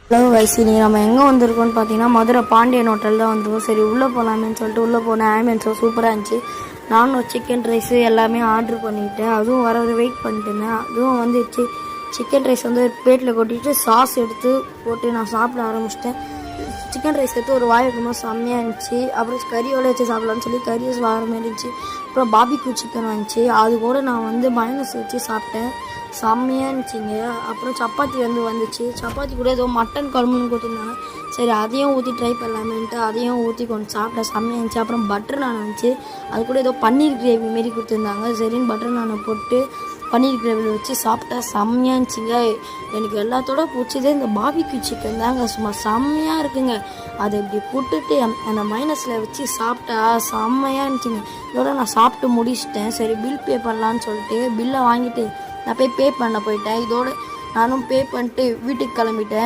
Hello வைசினி, நம்ம எங்கே வந்திருக்கோம்னு பார்த்தீங்கன்னா மதுரை பாண்டியன் ஹோட்டல் தான் வந்திருக்கோம். சரி உள்ளே போகலாமேன்னு சொல்லிட்டு உள்ளே போனேன். ஆம்பியன்ஸோ சூப்பராக இருந்துச்சு. நானும் சிக்கன் ரைஸு எல்லாமே ஆர்டர் பண்ணிக்கிட்டேன். அதுவும் வர வெயிட் பண்ணிட்டு இருந்தேன். அதுவும் வந்துச்சு. சிக்கன் ரைஸ் வந்து பிளேட்டில் கொட்டிட்டு சாஸ் எடுத்து போட்டு நான் சாப்பிட ஆரம்பிச்சிட்டேன். சிக்கன் ரைஸ் எடுத்து ஒரு வாய் வைக்கும்போது செம்மையாக இருந்துச்சு. அப்புறம் கறியோடு வச்சு சாப்பிட்லான்னு சொல்லி கறி வர மாதிரி இருந்துச்சு. அப்புறம் பாபிக்யூ சிக்கன் வந்துச்சு. அது கூட நான் வந்து மயோனைஸ் வச்சு சாப்பிட்டேன். செம்மையாக இருந்துச்சுங்க. அப்புறம் சப்பாத்தி வந்துச்சு. சப்பாத்தி கூட ஏதோ மட்டன் குழம்புன்னு கொடுத்துருந்தாங்க. சரி அதையும் ஊற்றி ட்ரை பண்ணலாமேன்ட்டு அதையும் ஊற்றி கொஞ்சம் சாப்பிட்டேன். செம்மையாக இருந்துச்சு. அப்புறம் பட்டர் நான் வந்துச்சு. அது கூட ஏதோ பன்னீர் கிரேவி மாரி கொடுத்துருந்தாங்க. சரின்னு பட்டர் நானை போட்டு பன்னீர் கிரேவியில் வச்சு சாப்பிட்டா செம்மையாக இருந்துச்சுங்க. எனக்கு எல்லாத்தோட பிடிச்சதே இந்த பாபிக்யூ சிக்கன் தாங்க. சும்மா செம்மையாக இருக்குங்க. அதை இப்படி போட்டுட்டு அந்த மைனஸில் வச்சு சாப்பிட்டா செம்மையாக இருந்துச்சுங்க. இதோட நான் சாப்பிட்டு முடிச்சிட்டேன். சரி பில் பே பண்ணலான்னு சொல்லிட்டு பில்லை வாங்கிட்டு நான் போய் பே பண்ண போயிட்டேன். இதோட நானும் பே பண்ணிட்டு வீட்டுக்கு கிளம்பிட்டேன்.